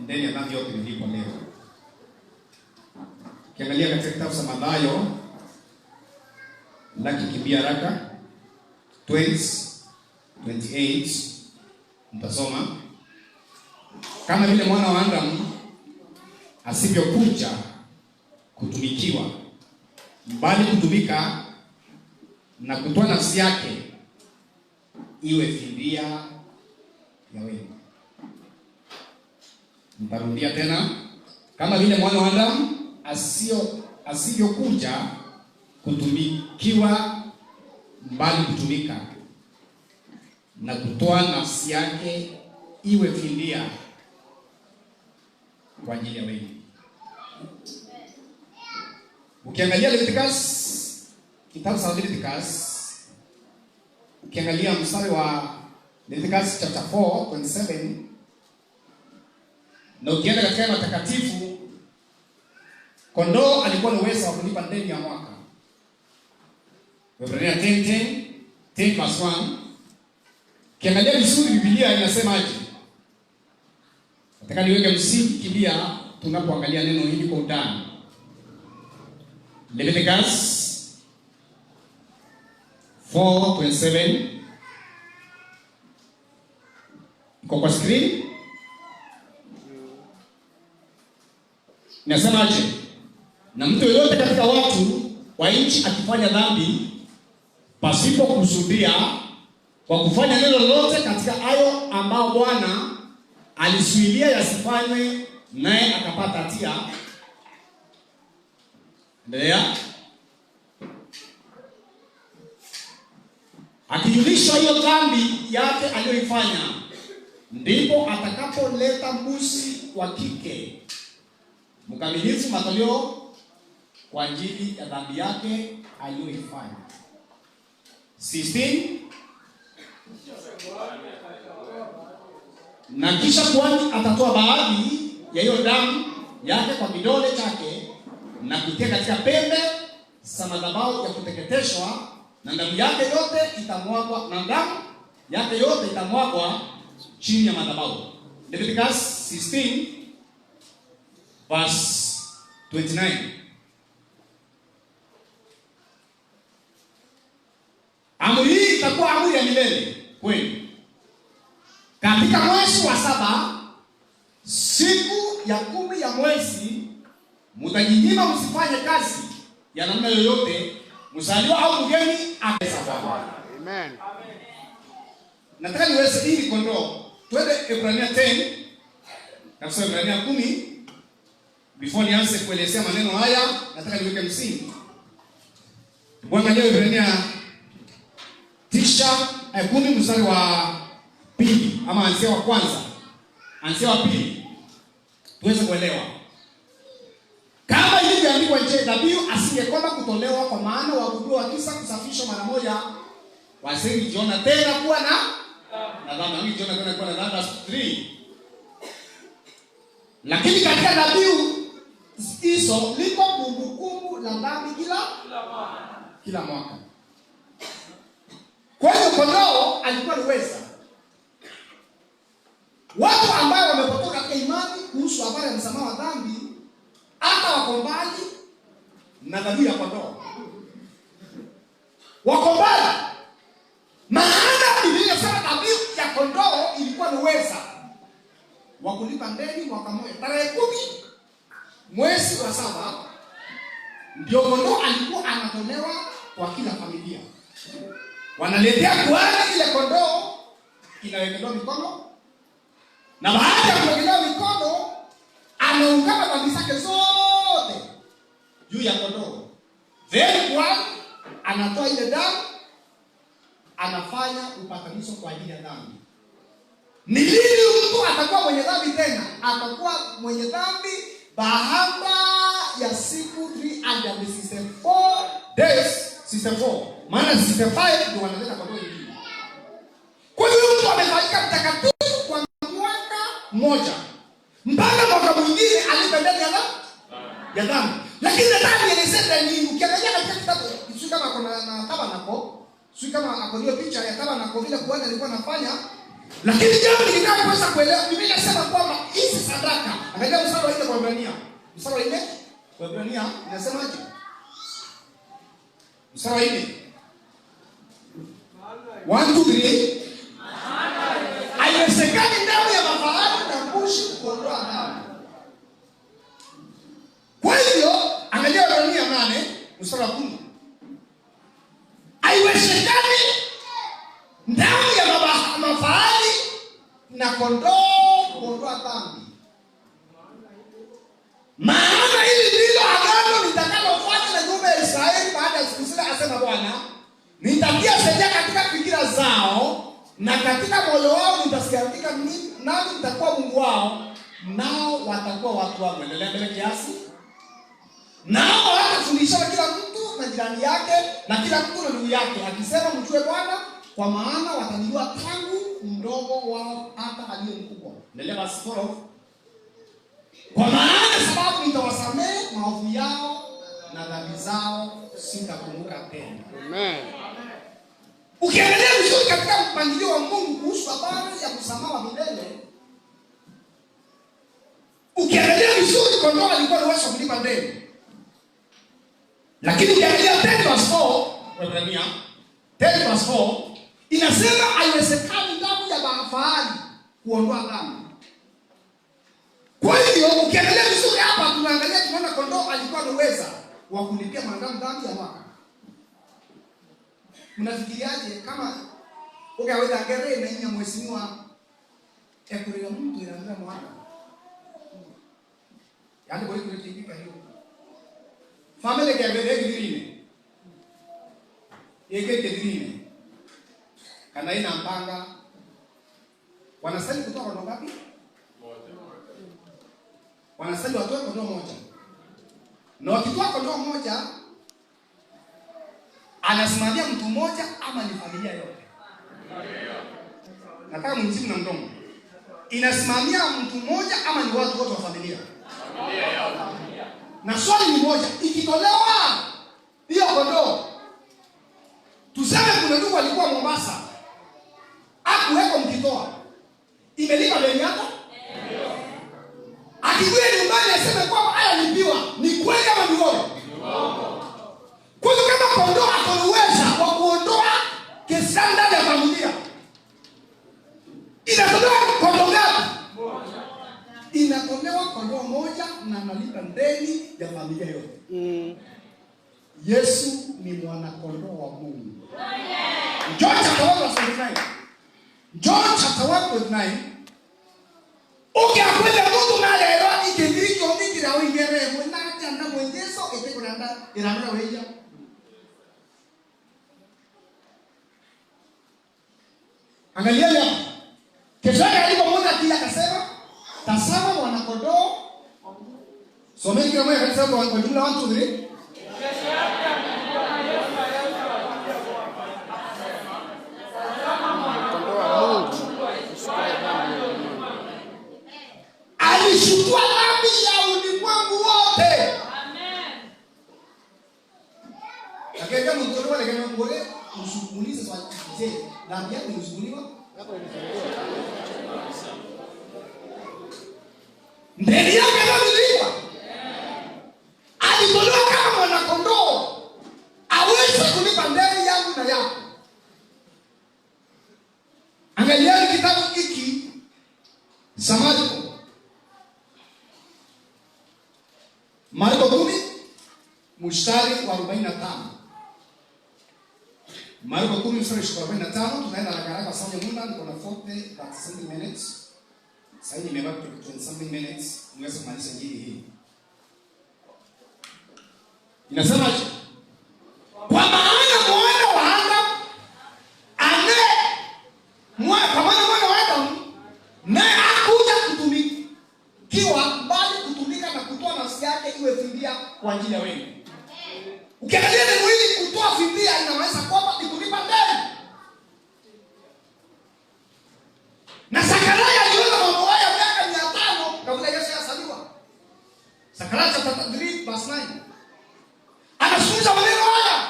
ndani ya dhambi yote nilipo leo. Ukiangalia katika kitabu cha Mathayo na kikimbia haraka 20:28 mtasoma kama vile mwana wa Adamu asivyokuja kutumikiwa bali kutumika na kutoa nafsi yake iwe fidia ya wengi. Nitarudia tena, kama vile mwana wa Adamu asivyokuja kutumikiwa bali kutumika na kutoa nafsi yake iwe fidia kwa ajili ya wengi. Ukiangalia Leviticus, kitabu cha Leviticus, ukiangalia mstari wa Leviticus chapter 4:27, na ukienda katika matakatifu, kondoo alikuwa na uwezo wa kulipa deni ya mwaka. Waebrania 10:1. Ukiangalia vizuri Biblia inasemaje? Nataka niweke msingi kibia tunapoangalia neno hili kwa undani. Leviticus 4:27 iko kwa screen. Nasemaje? Na mtu yeyote katika watu wa nchi akifanya dhambi pasipo kusudia kwa kufanya neno lolote katika hayo ambao Bwana alisuilia yasifanywe, naye akapata hatia. Endelea. Akijulisha hiyo dhambi yake aliyoifanya, ndipo atakapoleta mbuzi wa kike mkamilifu matoleo kwa ajili ya dhambi yake aliyoifanya. 16. Na kisha kuhani atatoa baadhi ya hiyo damu yake kwa kidole chake na kutia katika pembe za madhabahu ya kuteketeshwa, na damu yake yote itamwagwa chini ya madhabahu. Leviticus 16:29. Amri hii itakuwa amri ya milele kwenu. Katika mwezi wa 7 siku ya 10 ya mwezi mtajinyima msifanye kazi ya namna yoyote, msaliwa au mgeni akesafari. Amen. Nataka niweze hili kondoo. Twende Ebrania 10. Kabisa Ebrania 10. Before nianze kuelezea maneno haya, nataka niweke msingi. Tuangalie Ebrania 10 mstari wa 2 ama anzia wa kwanza. Anzia wa 2. Tuweze kuelewa. Kama ilivyoandikwa, je, dhabihu asingekoma kutolewa, kwa maana waabudu wakisa kusafishwa mara moja wasingejiona tena kuwa na dhambi. Jiona tena kuwa na dhambi. 3. Lakini katika dhabihu hizo liko kumbukumbu la dhambi kila mwaka. Kwa hiyo kondoo alikuwa niweza watu ambao wamepotoka katika imani kuhusu habari ya msamaha wa dhambi, hata wako mbali na dhabihu ya kondoo. Wako mbali. Maana Biblia inasema dhabihu ya kondoo ilikuwa niweza wa kulipa deni mwaka mmoja. Tarehe 10 mwezi wa 7 ndio kondoo alikuwa anatolewa kwa kila familia. Wanaletea kuhani ile kondoo, inawekelewa mikono, na baada ya kuwekelewa mikono anaungama dhambi zake zote juu ya kondoo. Then kuhani anatoa ile damu, anafanya upatanisho kwa ajili ya dhambi. Ni lini mtu atakuwa mwenye dhambi tena? Atakuwa mwenye dhambi baada ya siku 364 days. 64. Maana 65 ndio wanaleta kondoo nyingine. Kwa hiyo mtu amefanyika mtakatifu kwa mwaka mmoja, mpaka mwaka mwingine alipendeza ya dhambi. Lakini dhambi inasema nini? Ukiangalia katika kitabu, sio kama kuna na tabanako, sio kama akolio picha ya tabanako vile Bwana alikuwa anafanya. Lakini jambo lingine tunaweza kuelewa, Biblia inasema kwamba hizi sadaka Waebrania. Mstari wa 4. Waebrania inasemaje? Mstari wa 4. 1 2 3. Haiwezekani damu ya mafahali na mbuzi kuondoa dhambi. Kwa hivyo angalia Waebrania 8 mstari wa 10. Haiwezekani damu ya mafahali na kondoo kuondoa dhambi. Maana hili ndilo agano nitakalofanya na nyumba ya Israeli baada ya siku zile, asema Bwana. Nitatia sheria katika fikira zao na katika moyo wao nitasiandika, nami nitakuwa Mungu wao, nao watakuwa watu wangu. Endelea mbele kiasi. Nao watafundishana kila mtu na jirani yake na kila mtu na ndugu yake, akisema mjue Bwana, kwa maana watanijua tangu mdogo wao hata aliye mkubwa. Endelea verse 4. Kwa maana sababu nitawasamehe maovu yao na dhambi zao sitakumbuka tena. Amen. Ukiangalia vizuri katika mpangilio wa Mungu kuhusu habari ya msamaha wa milele, ukiangalia vizuri kondoo alikuwa anaweza kulipa deni. Lakini ukiangalia 10 verse 4, Waebrania 10 verse 4 inasema haiwezekani damu ya mafahali kuondoa dhambi. Kwa hiyo ukiangalia vizuri hapa tunaona kondoo alikuwa anaweza wa kulipia mwanadamu dhambi ya mwaka. Mnafikiriaje kama ungeweza ngere na inya mheshimiwa ekurira mtu iraanza mwaka? Yaani kwa hiyo kitika hiyo. Family ke ngere gidrine. Yeke gidrine. Kana ina mpanga. Wanasali kutoka kwa ngapi? Wanasali watoe kondoo moja. Na wakitoa kondoo moja anasimamia mtu mmoja ama ni familia yote? Nataka mjibu na mdomo. Inasimamia mtu mmoja ama ni watu wote wa familia? Familia yote. Na swali ni moja, ikitolewa hiyo kondoo, tuseme kuna ndugu alikuwa Mombasa, hakuweko mkitoa, imelipa deni yako? Ndio. Akijua nyumbani aseme kwamba haya lipiwa, ni kweli ama ni uongo? Ni uongo. Kwa hiyo kama kondoo akonaweza wa kuondoa kesi ndani ya familia, inatolewa kondoo ngapi? Moja. Inatolewa kondoo moja na analipa deni ya familia yote. Yesu ni mwana kondoo wa Mungu. John chapter 1 verse 9. John chapter 1 verse 9. Ukiakwenda mtu na leo ikindiricho ndikira wingere mwenati anda mwenyeso etekuranda iranda weja. Angalia hapa. Kesho alipomwona pia akasema, tazama mwana kondoo. Someni kama hiyo kanisa kwa jumla 1 2 3. Alishutua dhambi ya ulimwengu wote. Amen. Akaenda mtoto wale kama ngore, ushukulize swali je, dhambi yako ilishukuliwa? Ndani yake ndio alitolewa kama mwana kondoo aweze kulipa deni yangu na yako. Angalia kitabu hiki Marko 10 mstari wa 45. Marko 10 mstari wa 45, tunaenda haraka sana muda, niko na 40 minutes. Sasa nimebaki 20 minutes, niweze kumaliza injili hii. Inasemaje? Kwa maana mwana wa Adamu mwana wa Adamu naye hakuja kutumikiwa bali kutumika na kutoa nafsi yake iwe fidia kwa ajili ya wengi. Ukiangalia neno hili kutoa fidia inamaanisha kwamba ni kulipa deni. Na Zakaria aliona mambo haya miaka 500 kabla Yesu asaliwa. Zakaria chapter 3 verse 9. Anazungumza maneno haya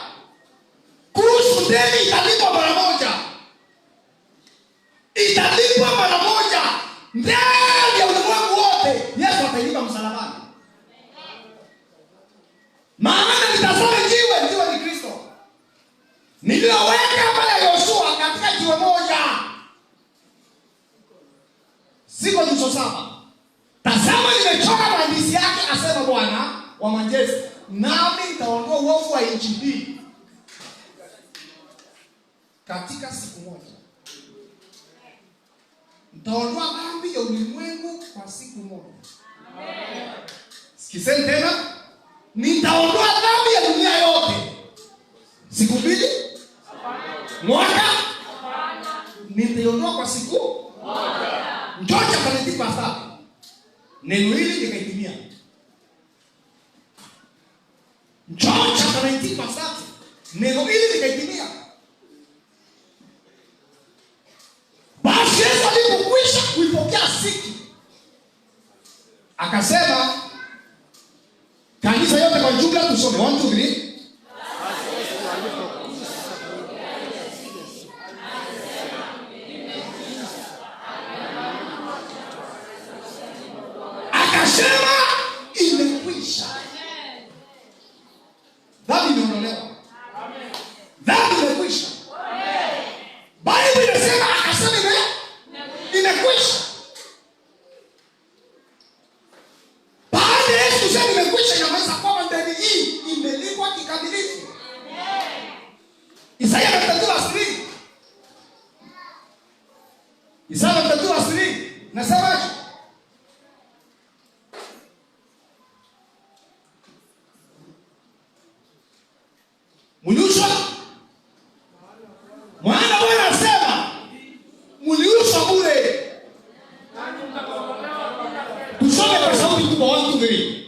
kuhusu deni italipwa mara moja. Italipwa mara moja. Ndani ya ulimwengu wote Yesu atalipa msalabani. Tazama nimechora maandishi yake, asema Bwana wa majeshi, nami nitaondoa uovu wa nchi hii katika siku moja. Nitaondoa dhambi ya ulimwengu kwa siku moja. Amen. Sikizeni tena, nitaondoa dhambi ya dunia yote. Siku mbili? Mwaka? Nitaondoa kwa siku moja. Njoja katika pastor. Neno hili likaitimia. Njoja katika pastor. Neno hili likaitimia. Basi Yesu alipokwisha kuipokea siki, akasema kanisa yote kwa jumla tusome 1 2 3. Akasema imekwisha. Dhambi imeondolewa. Dhambi imekwisha. Biblia inasema akasema imekwisha. Baada ya Yesu kusema imekwisha, inamaanisha kwamba ndani hii imelipwa kikamilifu. Isaya 33:3. Isaya 33:3 nasemaje? Muliushwa. Mwana Bwana asema muliushwa bure. Tusome kwa sauti kubwa 1 2 3.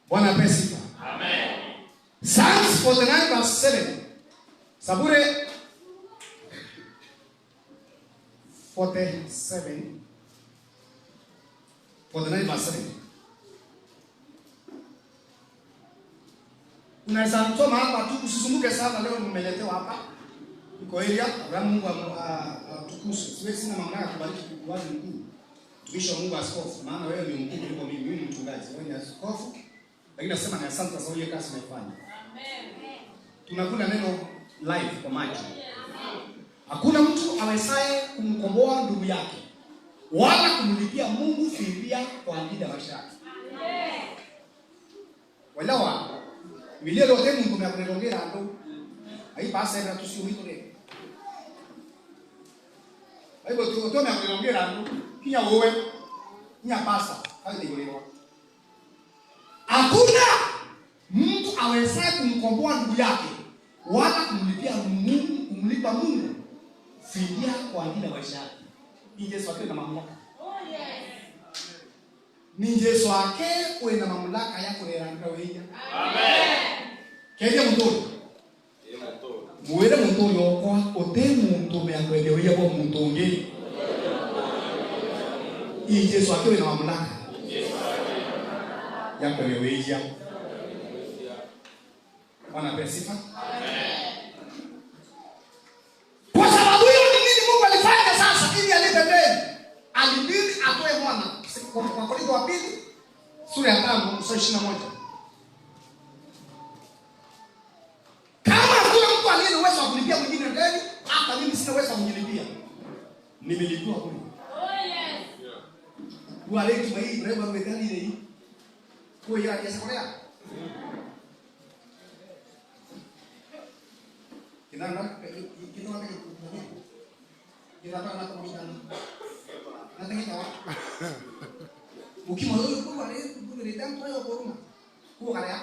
Bwana pesifa. Amen. Psalms 49:7. Sabure 47. 49:7. Unaweza kusoma hapa tu, usisumbuke sana leo nimeletewa hapa. Iko area, Mungu atukuze. Siwezi na mamlaka kubariki kuwazi mkuu. Tumisha Mungu askofu, maana wewe ndio mkuu kuliko mimi, mimi ni mchungaji, wewe ni askofu. Lakini nasema ni asante kwa ile kazi umefanya. Amen. Tunakuna neno live kwa maji. Hakuna mtu awezaye kumkomboa ndugu yake wala kumlipia Mungu fidia kwa ajili ya maisha yake. Amen. Walawa Biblia yote Mungu amekurongera ndo. Haipasa na tusiuhitore. Hapo tu amekurongera ndo. Kinya wewe. Kinya pasa. Hapo ndio. Hakuna mtu awezaye kumkomboa ndugu yake wala kumlipa Mungu fidia kwa ajili ya maisha yake. Ni Yesu wake na mamlaka. Oh yes. Ni Yesu wake kwa na mamlaka yako ya wewe. Amen. Kenya mtoto. Muwele mtoto yoko otemu mtume akwelewe kwa mtonge. Ni Yesu wake na mamlaka. Yako wewe. Bwana pesifa. Amen. Kwa sababu hiyo ni nini Mungu alifanya sasa ili alete mbele? Alibidi atoe mwana. kwa Korintho wa pili sura ya 5 mstari 21. Kama kuna mtu aliye uwezo wa kulipia mwingine ndani, hata mimi sina uwezo wa kujilipia. Nimelipia kule. Oh yes. Wale tu hii breva mwendani ile hii. Kwa hiyo ya Korea. Kinana kinana kinana kumidana. Nanti kita. Mungkin malu tu ada tu dari tempat yang koruma. Ku kaya.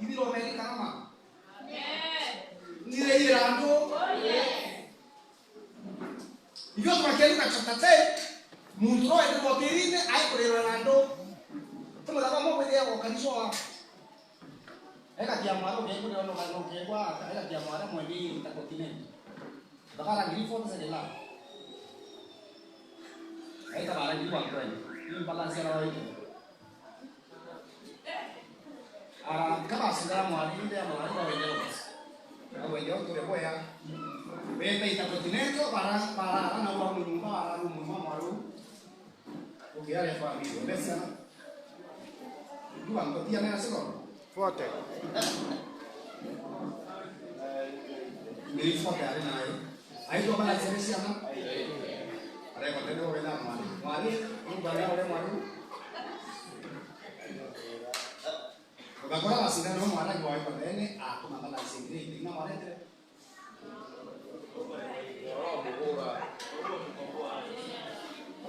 Ini lo meli karama. Ni rei rando. Io sono quello che c'è te. Muntro e devo dirine ai per rando. Tu lo davamo vedere o caniso. Eka chiamare che quello non che qua, eka chiamare mo di ta continente. Bakara grifo se de là. Eka bara di qua quello. Il balance era lì. Kama sindano mwalimu ndio anaanza wenyewe. Au wenyewe tu leo ya. Wewe ita continente para na wa nyumba ala mama maru. Ukiale familia. Besa. Ndio angotia na sio. Forte. Ni forte ale na hiyo. Haito bala serisi ama? Ale kwa tendo wala mwali. Mwali, mbaya wale mwali. Bakora basindano mwana kwa hiyo ndene akuna bala singiri ina mwalete.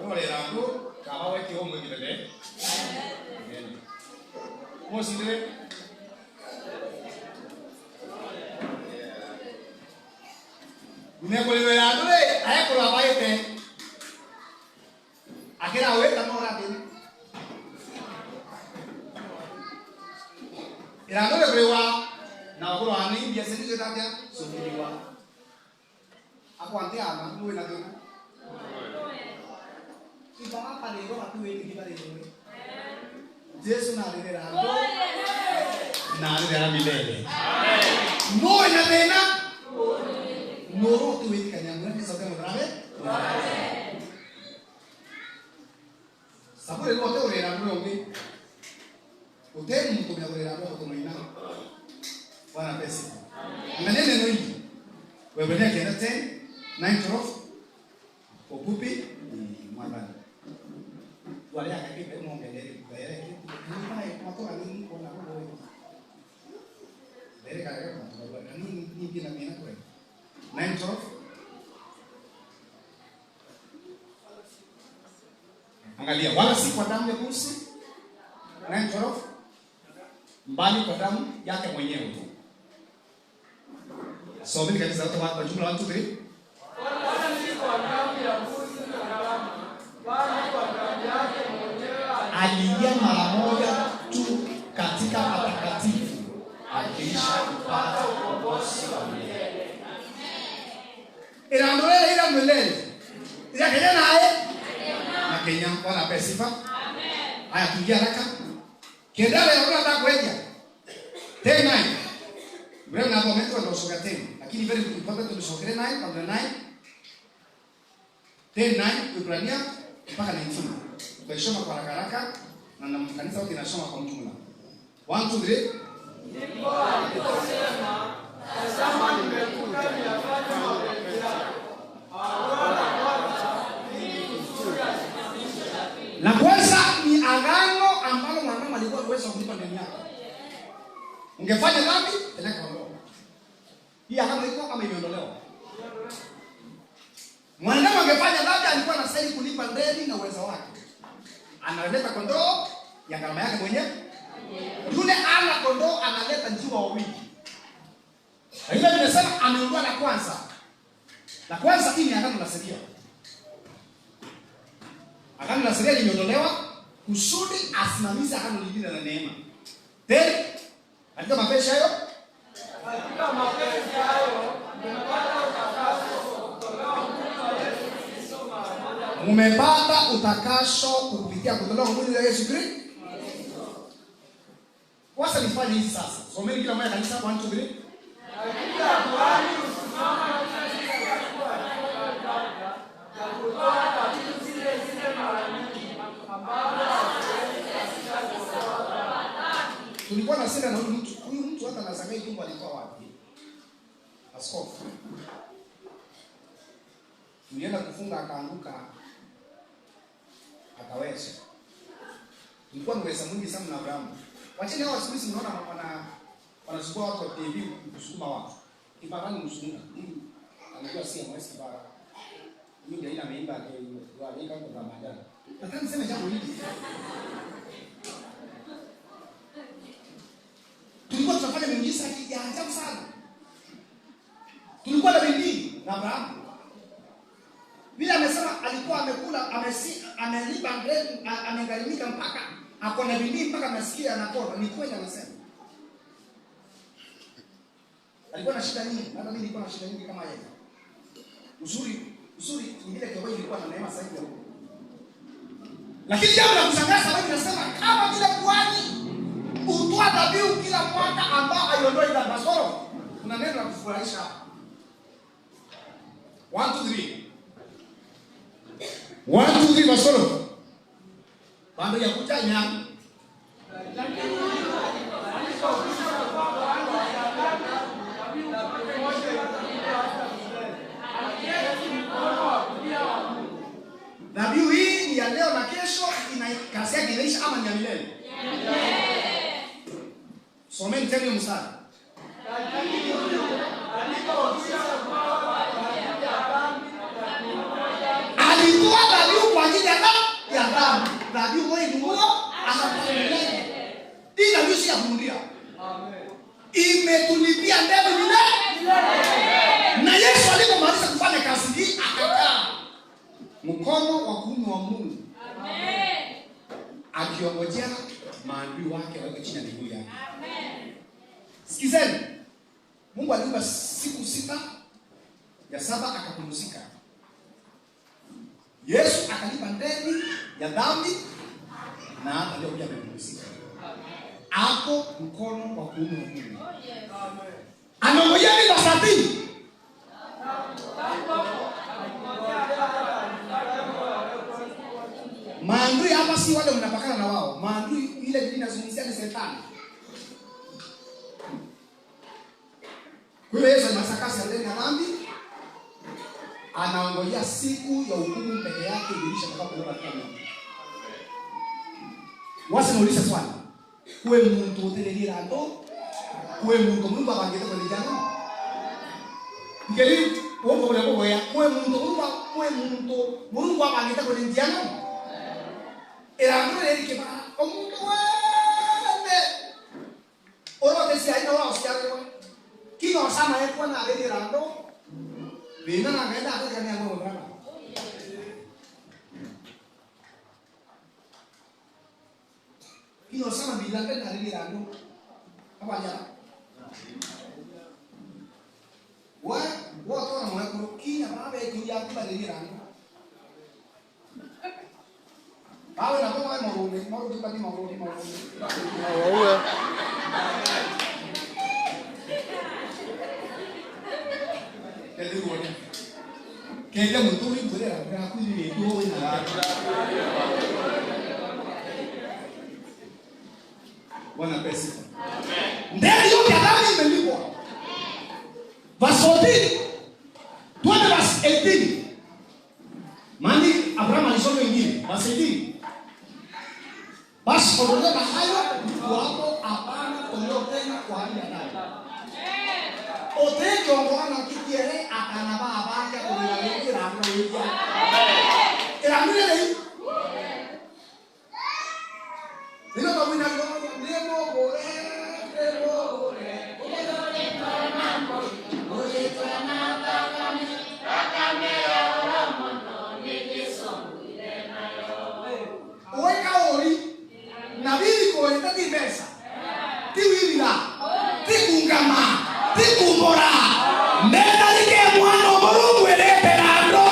Ole rango kama wewe kiomo ngibele. Mosile Nimekolewela dole ayakola bayete. Akira wewe kama unataka. Ila dole brewa na wakolo ani bia sisi tata sokiliwa. Ako ante ama nuwe na tena. Ibaba pale ro watu wewe kibale wewe. Yesu na alilera ndo. Na alilera milele. Amen. No ina tena. Noro tu wewe kanyangura ni sote mdrave. Amen. Sabure lo te orera ndo ngi. Hotel mtu mnaorera ndo kwa ina. Bwana pesa. Maneno ni hivi. Wewe ndio kienda 10 9 Opupi ni mwabana. Wale akakipe muongelele mbele. Ni matoka nini kuna kwa mbele kaya kwa nini kina mimi kwa 9 Angalia wala si kwa damu ya kusi 9 mbali kwa damu yake mwenyewe tu. So mimi kabisa watu wa jumla 1 2 3 wala si kwa damu ya kusi na damu bali kwa damu yake mwenyewe aliingia mara moja tu katika patakatifu akiisha kupata ukombozi wa milele. Inaondolewa ila milele. Ila Kenya naye na Kenya wana pesifa. Amen. Haya tuingia haraka. Kendale unataka kuja. Tena. Mbona hapo mtu ndo soka tena. Lakini very important to sokere naye kabla naye. Tena Ibrania mpaka 19. Tutasoma kwa haraka na kanisa wote linasoma kwa jumla. 1 2 3. Ndipo aliposema, tazama nimekuja niyafanye mapenzi yako. La kwanza ni agano ambalo mwanadamu alikuwa uwezo kulipa ndani yake. Ungefanya dhambi, peleka roho. Hii agano iko kama imeondolewa. Mwanadamu angefanya dhambi alikuwa anastahili kulipa deni na uwezo wake. Analeta kondoo ya gharama yake mwenyewe. Yule ana kondoo analeta njiwa wawili. Na hivyo nimesema ameondoa la kwanza. La kwanza hii ni agano la sheria. Agano la sheria limeondolewa kusudi asimamize agano lingine la neema. Tena katika mapenzi hayo mmepata utakaso kupitia kutolewa mwili wa Yesu Kristo. Wasa nifanye hizi sasa. Someni kila mmoja kanisa 1 2 3. Hakika Bwana usimama katika kutoa mara nyingi. Tulikuwa na sema na huyu mtu hata anasangai tumbo alitoa wapi? Askofu. Tulienda kufunga akaanguka. Akaweza. Tulikuwa mweza mwingi sana na Abraham. Wacheni hao siku hizi mnaona wanachukua watu wa TV kusukuma watu. Kibarani msunga. Anajua si mwezi kibara. Mimi ndio ina ameimba kwa alika kwa Ramadhani. Nataka niseme jambo hili. Tulikuwa tunafanya miujiza ya ajabu sana. Tulikuwa na bidii na Abraham. Bila amesema alikuwa amekula, amelipa ngredu, amegharimika mpaka akona bidii mpaka anasikia anapona. Ni kweli anasema. Alikuwa na shida nyingi, hata mimi nilikuwa na shida nyingi kama yeye. Uzuri ile kwa ilikuwa na neema zaidi ya Mungu. Lakini jambo la kushangaza wewe unasema kama vile kwani utoa dhabihu kila mwaka ambao aiondoi dhambi kasoro. Kuna neno la kufurahisha. 1 2 3. 1 2 3 kasoro. Bando ya kutanya. Dhabihu hii ni ya leo na kesho, ina kazi yake inaisha ama ni ya milele? Someni tena mstari. Alitoa dhabihu kwa ajili ya dhambi. Dhabihu moja ndio anapoeleza. Hii dhabihu si ya kurudia. Amen. Imetulipia ndani milele. Na Yesu alipomaliza kufanya kazi hii akakaa mkono wa kuume wa Mungu. Amen. Akiongojea maadui wake wake chini ya miguu yake. Amen. Sikizeni. Mungu aliumba siku 6, ya 7 akapumzika. Yesu akalipa deni ya dhambi na hata leo pia amepumzika. Hapo mkono wa kuume wa Mungu. Amen. Anaongojea ni wasafiri. Maandui hapa si wale mnapakana na wao. Maandui ile dini inazungumzia ni Shetani. Kwa hiyo Yesu anasakasi ndani ya dhambi. Anaongojea siku ya hukumu peke yake ilisha mpaka kuona kama. Wasi nauliza swali. Kwe muntu utelelira ndo? Kwe muntu Mungu abangeza kwa lijana? Ngeli wongo kule kwa ya kwe muntu Mungu abangeza kwa lijana? Era ngore yake ba omuntu wende. Oro tesi aina wao siarewa. Kino sama yekwa na abelira ndo. Bina na ngenda akakania ngo ngana. Kino sama bila kan abelira ndo. Apa ya? Wa to na mwa kinya babe kuya kwa abelira ndo. Bawe na kwa morone, morone tu kani morone. Wewe. Kaya mtu huyu bora kwa kuli ndio ina. Bwana pesa. Amen. Ndio yote adhabu imelipwa. Verse 14. Tuende verse 18. Mani Abraham alisoma wengine. Verse 18. Basi kuondoka hayo hapo hapana kuondoka tena kwa hali ya ndani. Oteke ongwana kikiere akana baba yake kwa ile ramo hiyo. Ramo ile. Ndio kama ina ndio bore. Weka ori na bibi kwa itaki pesa. Tiwira. Tikungama. Tikumbora. Nenda like mwana wa Mungu elete rando.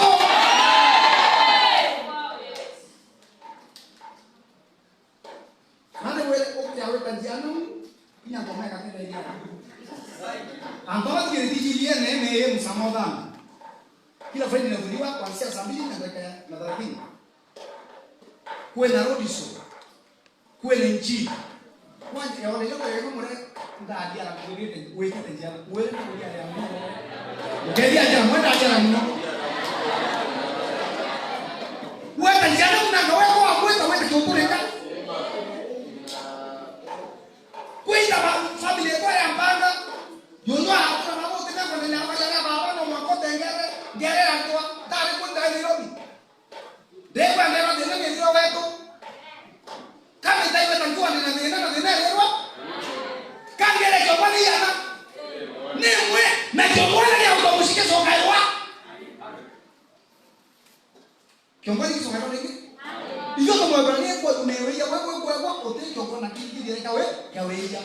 Nani wewe ukiawe kanjano? Ina ngoma kaka ndio ya. Antoa kiridhilie nene yeye msamoda. Kila friend inavuliwa kuanzia saa 2 na dakika na 30. Kuwe na rodiso. Kuwe na injili. Kwani ya wale yote yako mure ndadia la kuwete wete njia wewe na kuja ya Mungu. Ngedia ya mwenda ya Mungu. Wewe njia na wewe kwa kwenda wewe kiopoleka. Kwenda familia kwa ya mbanga. Yono hapo na mambo tena kwa nini hapa baba na mwakote ngere atwa tare kwenda Nairobi. Dewa ndero ndene ndio wetu. Kama itaiwe tantua nina leo. Kangere jobani yana. Niwe na jobani ya utomushike sokairwa. Kiongozi sokairwa nini? Iyo kama Ibrahim kwa tumeweja wewe kwa kote kiongozi na kiki dire kawe kaweja.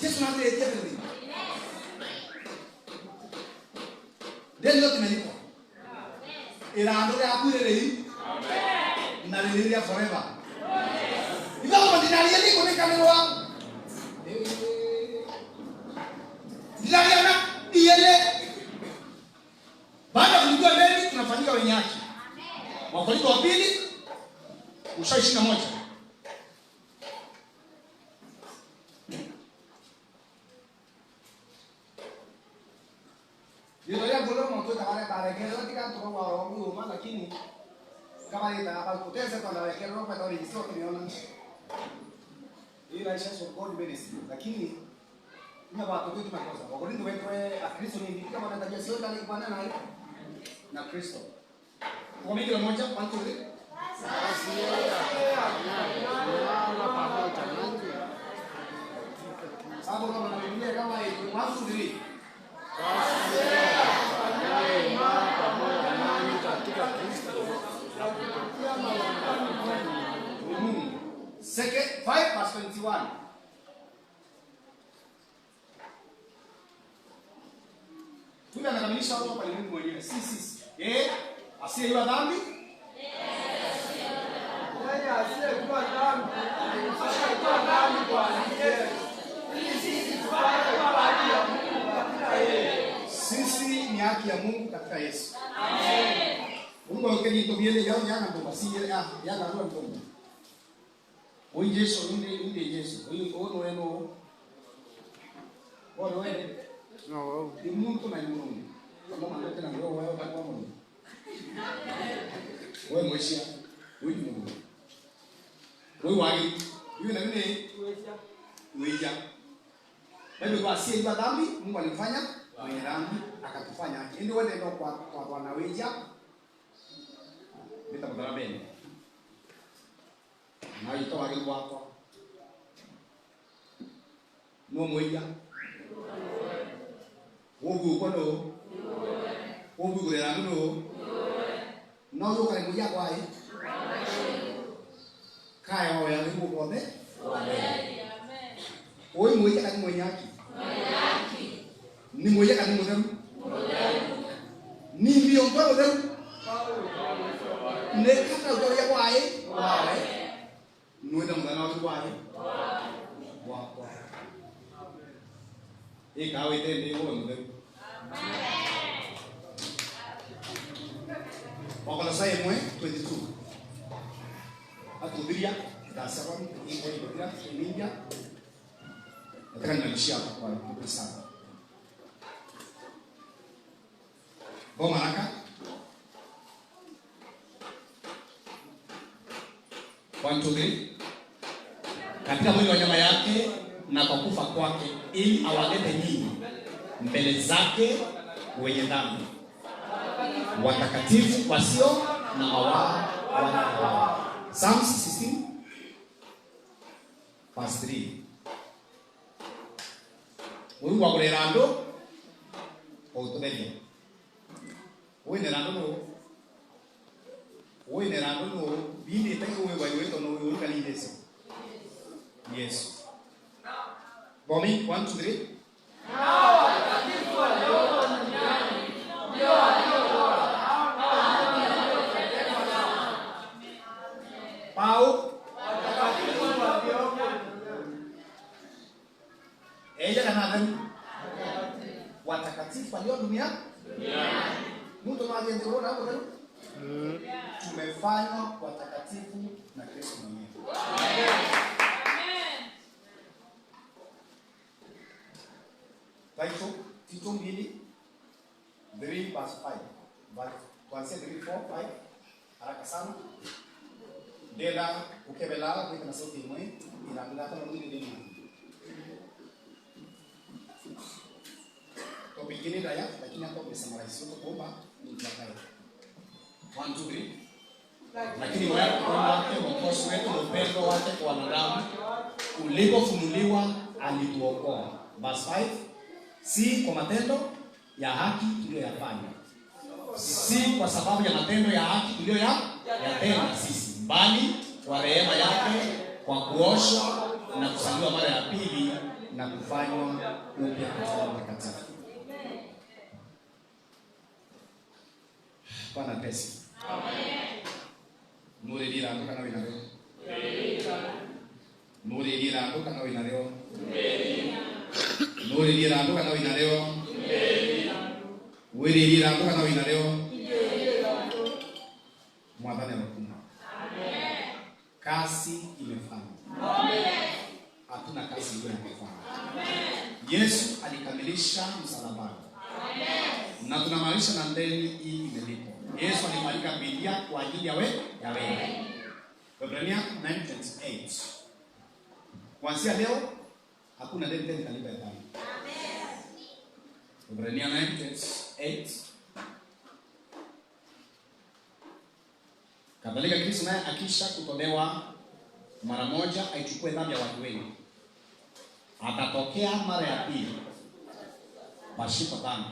Yesu na ndiye tete. Ndio tumeliko. Ila ando ya kule hii. Amen. Na lilia forever. Iba kwa dinalia ni kone kamewa. Dinalia iele. Baada ya kujua nini tunafanyika wenye haki. Wakorintho wa pili usha 21. Ndio ya bolo mtu kama kile katika mtu wa roho lakini kama ita apakuteza kwa wale kero kwa ndio sio tumeona hii inaisha sokoni benesi lakini ni watu wetu makosa wakorintho wetu Kristo ni kama wanatajia sio ndani kwa nani na Kristo kwa mimi kila mmoja kwanza sababu kama na Biblia kama watu ndiri Second 5:21. Tuna nakamilisha hapo kwa elimu mwenyewe. Sisi. Asiyejua dhambi? Asiyejua dhambi. Asiyejua dhambi kwa sisi ni haki ya Mungu katika Yesu. Amen. Mungu akijito biele yao yana bomba si yana roho bomba. Oi Yesu inde Yesu. Oi ono eno. Ono ene. No. Ni Mungu na Mungu. Kama mandote na roho wao kwa Mungu. Wewe mweshia. Wewe ni Mungu. Wewe wali. Yule na nini? Weja. Bado kwa asiyejua dhambi Mungu alifanya mwenye dhambi akatufanya haki. Ndio wende ndio kwa wanaweja. Mita mtarabeni. Na itoa ringo hapo. No mweja. Wogu kwa ndo. Wogu kwa ndo. No yo kale mweja kwa hii. Kaya wao ya ringo kwa ne. Amen. Oi mweja kani mwenye haki. Ni mweja kani mwenye. Ni miongoni mwa ne kata utoya kwae kwae nuenda mwana watu kwae wa ikawe tende ngo mwe amen Wakolosai 1:22 atudiria dasaba ingo ibira minja nataka nimalizia kwa kusema Boma naka 1 2 3 katika mwili wa nyama yake na kwa kufa kwake ili awalete nyinyi mbele zake wenye dhambi watakatifu wasio na mawaa. Psalms 16:3 Mungu wa kurerando otobelia Wene rando no bini tango we wayo no we kali desi. Yes. Bomi 1 2 3. Pau. Ella kanakan watakatifu walio duniani. Mtu mmoja ndio hapo ndio. Tumefanywa watakatifu na Kristo mwenyewe. Amen. Tito 3 verse 5. Tuanzie 3, 4, 5. Haraka sana. Dela ukebelala kwa na sauti mwe inaangalia kama mwili ndio. Topic ni daya lakini hapo tumesummarize yote kuomba ni mtakaye. 1 2 3. Lakini wao wake mkosi wetu na upendo wake kwa wanadamu ulipofunuliwa alituokoa. Verse 5. Si kwa matendo ya haki tuliyoyafanya. Si kwa sababu ya matendo ya haki tuliyoyatenda sisi, bali kwa rehema yake, kwa kuoshwa na kusaliwa mara ya pili na kufanywa upya katika utakatifu. Bwana pesi. Amen. Nuri dira ndo kana wina leo. Nuri dira ndo kana wina leo. Nuri dira ndo kana wina leo. Wiri dira ndo kana wina leo. Mwadhani mkuu. Amen. Kazi imefanywa. Amen. Hatuna kazi nyingine ya kufanya. Amen. Yesu alikamilisha msalabani. Amen. Na tunamaanisha na ndeni hii imelipwa. Yesu alimaliza bidia kwa ajili ya wewe. Waebrania 9:8. Kuanzia leo hakuna deni tena kalipa ya dhambi. Amen. Waebrania 9:8. Kadhalika Kristo naye akisha kutolewa mara moja aichukue dhambi ya watu wengi, atatokea mara ya pili pasipo dhambi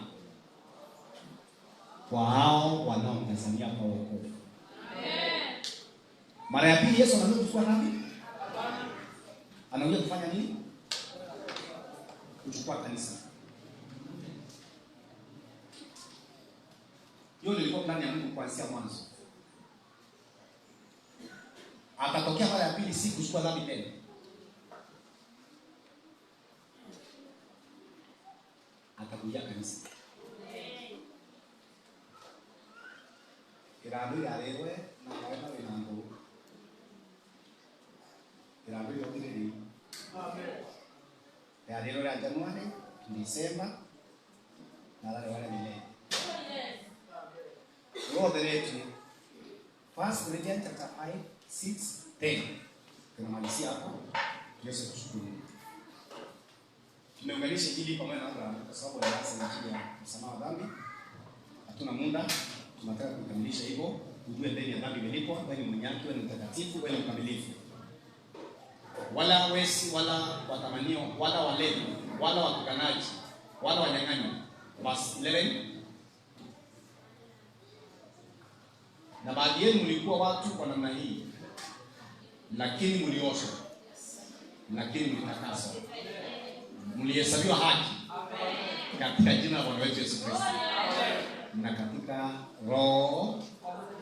kwa hao wanaomtazamia kwa wokovu. Amen. Mara ya pili Yesu anakuja kuchukua dhambi? Anakuja kufanya nini? Kuchukua kanisa. Hiyo ilikuwa plani ya Mungu kuanzia mwanzo. Atatokea mara ya pili si kuchukua dhambi tena. Atakuja kanisa. Irabu ya lewe na kawaida winango. Irabu yote ni. Amen. Ya leo ya Januari, Disemba na wale milele. Roho yetu. First Corinthians chapter 5:6-10. Tunamalizia hapo. Yesu kushukuru. Tumeunganisha hili pamoja na Abraham kwa sababu ya asili ya msamaha wa dhambi. Hatuna muda, tunataka kukamilisha hivyo. Ujue deni ya dhambi imelipwa, wewe ni mwenye haki, wewe ni mtakatifu, wewe ni mkamilifu. Wala wesi, wala watamanio, wala walevi, wala watukanaji, wala wanyang'anyi. Verse 11. Na baadhi yenu mlikuwa watu kwa namna hii, lakini mlioshwa, lakini mlitakaswa, mlihesabiwa haki katika jina la Bwana wetu Yesu Kristo na katika Roho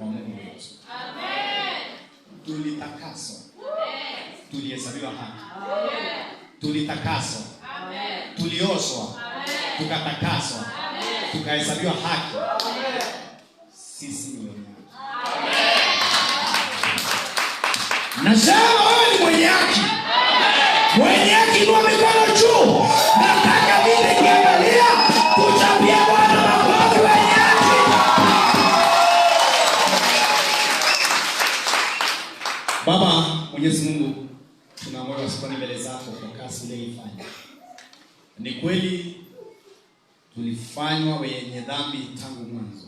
wa Mungu wetu. Amen. Tulitakaswa, tulihesabiwa haki, tulitakaswa, tulioshwa, tukatakaswa, tukahesabiwa haki. Sisi ni wenye haki. Nasema wewe ni mwenye haki. Mwenye haki inua mikono juu. Nataka mimi niangalia kuchapia Bwana makofi wenye haki. Baba Mwenyezi Mungu, tunaomba usikwani mbele zako kwa kazi ile ifanye. Ni kweli tulifanywa wenye dhambi tangu mwanzo.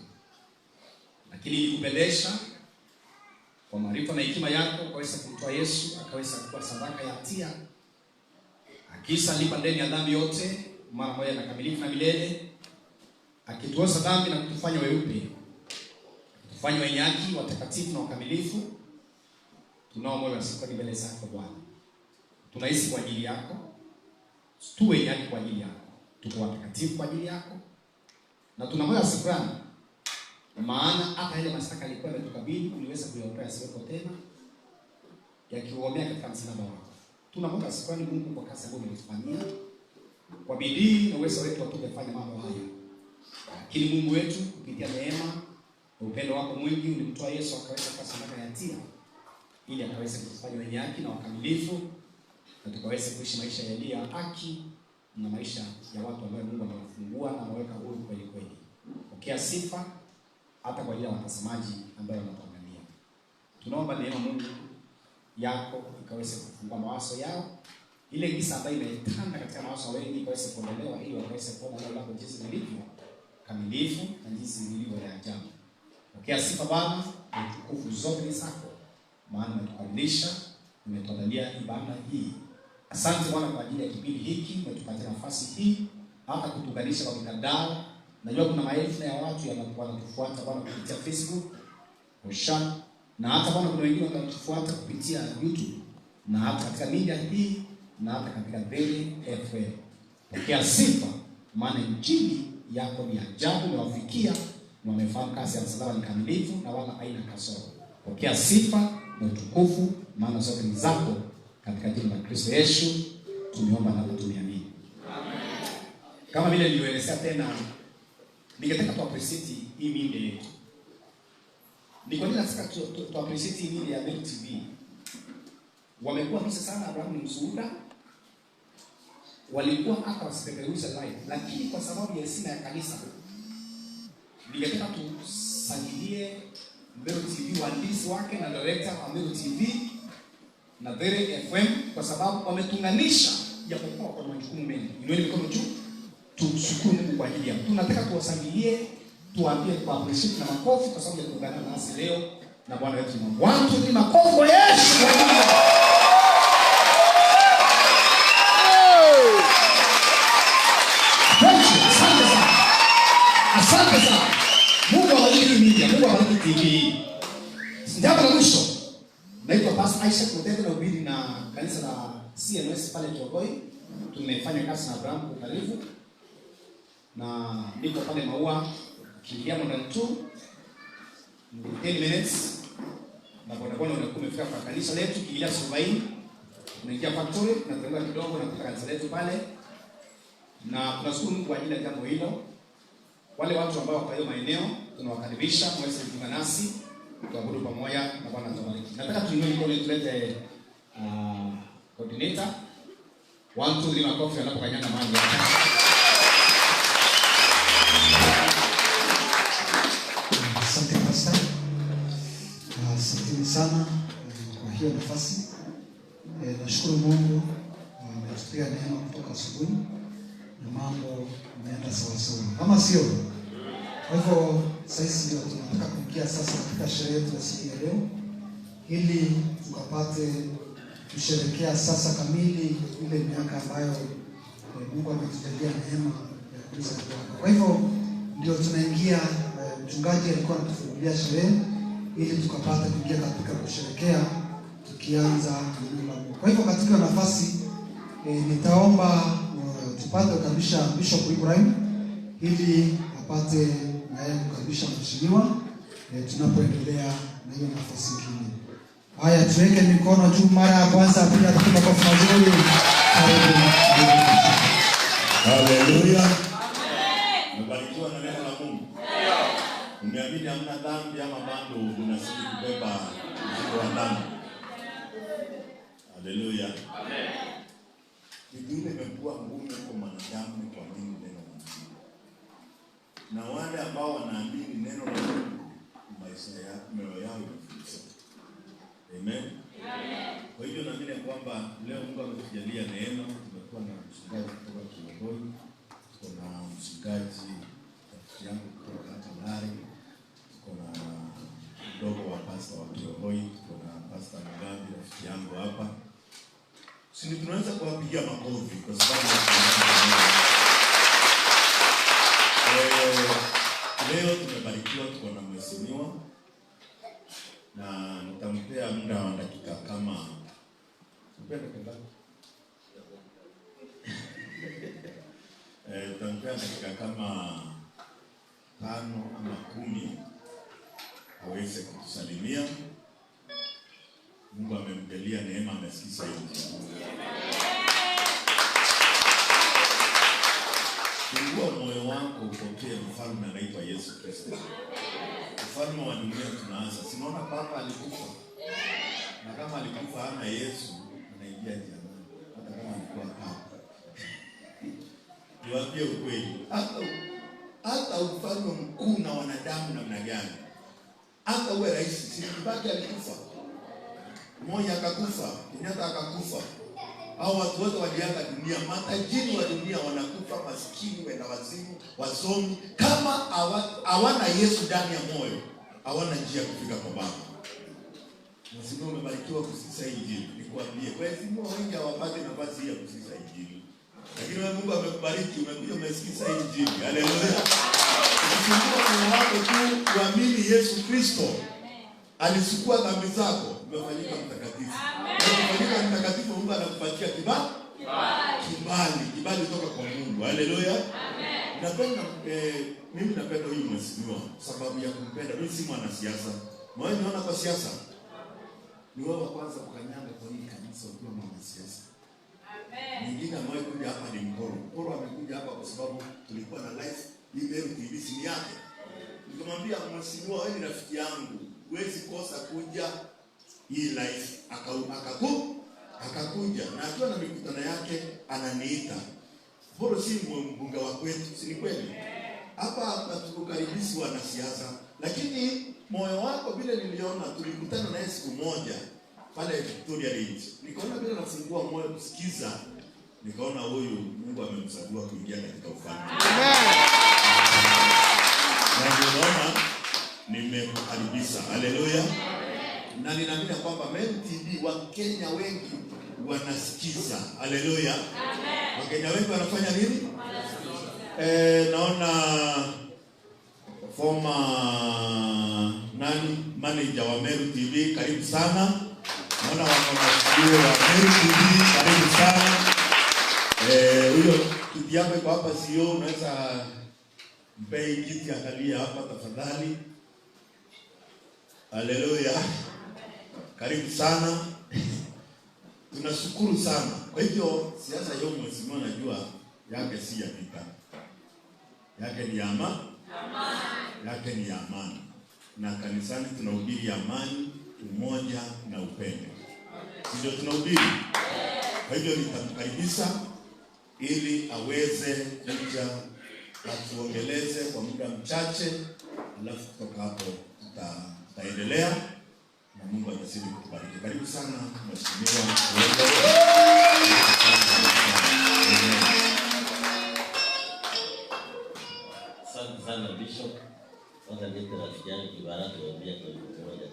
Lakini ilikupendesha kwa maarifa na hekima yako ukaweza kumtoa Yesu akaweza kuwa sadaka ya hatia. Akisa lipa deni ya dhambi yote mara moja na kamilifu na milele. Akituosha dhambi na kutufanya weupe. Kutufanya wenye haki, watakatifu na wakamilifu. Tunao moyo wa shukrani mbele zako Bwana. Tunaishi kwa ajili yako. Tu wenye haki kwa ajili yako. Tuko watakatifu kwa ajili yako. Na tuna moyo wa shukrani. Maana hata ile mashtaka alikuwa ametukabili uliweza kuyaondoa siwepo tena yakiuomea katika msalaba wako. Tunamwomba shukrani Mungu kwa kazi ambayo umetufanyia. Kwa bidii na uwezo wetu hatungefanya mambo haya. Lakini Mungu wetu kupitia neema na upendo wako mwingi ulimtoa Yesu akaweza kuwa sadaka ya hatia ili akaweze kutufanya wenye haki na wakamilifu na tukaweze kuishi maisha yaliyo haki na maisha ya watu ambao Mungu amewafungua na ameweka huru kweli kweli. Pokea sifa hata kwa ajili ya watazamaji ambao wanatuangalia. Tunaomba neema Mungu yako ikaweze kufungua mawazo yao, ile giza ambayo imetanda katika mawazo wengi ikaweze kuondolewa, ili wakaweze kuona neno lako jinsi lilivyo kamilifu na jinsi lilivyo la ajabu. Pokea sifa Bwana, na utukufu zote ni zako, maana umetukaribisha, umetuandalia ibada hii. Asante Bwana kwa ajili ya kipindi hiki, umetupatia nafasi hii hata kutuunganisha kwa mitandao. Najua kuna maelfu ya watu wanatufuata Bwana kupitia Facebook, Oshan, na hata Bwana kuna wengine wanatufuata kupitia YouTube, na hata katika media hii, na hata katika Daily FM. Pokea sifa, maana injili yako ni ajabu, imewafikia na wamefahamu kazi ya msalaba ni kamilifu na wala haina kasoro. Pokea sifa na utukufu, maana zote ni zako, katika jina la Kristo Yesu tumeomba na tumeamini. Amen. Kama vile nilivyoelezea tena, ningetaka tu appreciate hii media yetu. Ni kwa nini nataka tu appreciate hii media ya Melo TV? Wamekuwa misa sana. Abraham Msuuda walikuwa hata wasipeperusha live, lakini kwa sababu ya heshima ya kanisa, ningetaka tusaidie Melo TV, waandishi wake na director wa Melo TV na Daily FM, kwa sababu wametunganisha japokuwa kwa majukumu mengi. Inueni mikono juu, tushukuru Mungu kwa ajili yao. Tunataka tuwasangilie, tuambie kwa appreciate na makofi kwa sababu ya kuungana nasi leo na Bwana wetu Mungu. Watu ni makofi kwa Yesu. Asante sana. Mungu awabariki media, Mungu awabariki TV. Jambo la mwisho, naitwa Pastor Isaac Mutende na ubiri na kanisa la CNS pale Togoi. Tumefanya kazi na Abraham kwa karibu, na niko pale Maua Kiliamo na 10 minutes na bodaboda unakuwa umefika kwa kanisa letu Kilia Subaini. Unaingia factory na tunaenda kidogo na kutoka kanisa letu pale, na tunashukuru Mungu kwa ajili ya jambo hilo. Wale watu ambao wako hiyo maeneo tunawakaribisha mweze kuungana nasi tuabudu pamoja na Bwana atabariki. Nataka tuinue mikono tulete coordinator 1 2 3 makofi anapokanyana mahali hapa. Asante pastor. Asante sana kwa hiyo nafasi. Nashukuru Mungu ametupatia neema kutoka asubuhi na mambo yameenda sawa sawa. Kama sio? Kwa hivyo sasa ndio tunataka kuingia sasa katika sherehe yetu ya siku ya leo, ili tukapate kusherehekea sasa kamili ile miaka ambayo Mungu ametujalia neema ya kuishi kwake. Kwa hivyo ndio tunaingia, mchungaji alikuwa anatufungulia sherehe ili tukapate kuingia katika kusherehekea tukianza neno la Mungu. Kwa hivyo katika nafasi nitaomba tupate kukaribisha Bishop Ibrahim ili apate naye kukaribisha mheshimiwa tunapoendelea na hiyo nafasi nyingine. Haya, tuweke mikono juu mara ya kwanza, pia tukipa kwa mazuri. Haleluya. Amen. Mbarikiwa na neno la Mungu. Umeamini hamna dhambi ama bado unazidi kubeba mzigo wa dhambi? Haleluya. Amen. Biblia imekuwa ngumu kwa mwanadamu kuamini neno la Mungu. Na wale ambao wanaamini neno la Mungu, maisha yao, mioyo yao imefunguka. Amen. Amen. Kwa hivyo naamini kwamba leo Mungu ametujalia neema. Tumekuwa na mchungaji kutoka Kiongoi, tuko na mchungaji yangu kutoka hata Lari, tuko na mdogo wa pastor wa Kiongoi, tuko na pastor Mugambi rafiki yangu hapa. Sisi tunaweza kuwapigia makofi kwa sababu leo tumebarikiwa, tuko na mheshimiwa na nitampea muda wa dakika kama nitampea dakika kama 5 ama 10 aweze kutusalimia. Mungu amemjalia neema, amesikiza yote. Fungua moyo wako upokee mfalme anaitwa Yesu Kristo. Mfalme wa dunia tunaanza. Sinaona baba alikufa. Na kama alikufa hana Yesu, anaingia jehanamu. Hata kama alikuwa papa. Niwaambie ukweli. Hata ufalme mkuu na wanadamu namna gani? Hata uwe rais, si Kibaki alikufa. Moi akakufa, Kenyatta akakufa. Hao watu wote waliaga dunia, matajiri wa dunia wanakufa, maskini, wenda wazimu, wasomi, kama hawana Yesu ndani ya moyo, hawana njia kufika kwa Baba. Msimu umebarikiwa kusisa Injili. Nikwambie, wewe wengi hawapati nafasi ya kusisa Injili. Lakini wewe Mungu amekubariki, umekuja umesikisa Injili. Haleluya. Ukifungua moyo wako tu kuamini Yesu Kristo, alisukua dhambi zako, umefanyika mtakatifu. Umefanyika mtakatifu, Mungu anakupatia kibali kutoka kwa Mungu. Haleluya. Napenda mimi napenda huyu mheshimiwa sababu ya kumpenda. Mimi si mwanasiasa. Mimi naona kwa siasa ni wewe wa kwanza kukanyanga kwa hii kanisa ukiwa mwanasiasa. Mwingine ambaye kuja hapa ni Mkoro amekuja hapa kwa sababu tulikuwa na live email TV ni yake. Nikamwambia mheshimiwa, wewe ni rafiki yangu, huwezi kosa kuja hii live. Akakuja na akiwa na mikutano yake ananiita. Mkoro si mbunge wa kwetu, si ni kweli? Hapa tukukaribisi wanasiasa, lakini moyo wako vile niliona, tulikutana naye siku moja pale Victoria Range. Nikaona vile nafungua moyo kusikiza, nikaona huyu Mungu amemchagua kuingia katika ufalme. Amen. Na ninaona nimekukaribisha. Haleluya. Na ninaamini kwamba MTV wa Kenya wengi wanasikiza. Haleluya. Amen. Wakenya wengi wanafanya nini? Naona former manager wa Meru TV, karibu sana. Naona wanasikio wa Meru TV, karibu sana. Huyo kiti yako iko hapa, sio? Unaweza mpe kiti angalia hapa tafadhali. Haleluya. Karibu sana. Tunashukuru sana. Kwa hivyo siasa yao mheshimiwa najua yake si ya vita. Yake ni amani. Yake ni amani. Na kanisani tunahubiri amani, umoja na upendo. Ndio tunahubiri. Kwa hivyo nitamkaribisha ili aweze kuja atuongeleze kwa muda mchache, alafu kutoka hapo tutaendelea na Mungu atazidi kutubariki. Karibu sana mheshimiwa. Asante sana Bishop. Sasa ndio rafiki yangu Kibaraka tuambia kwa moja.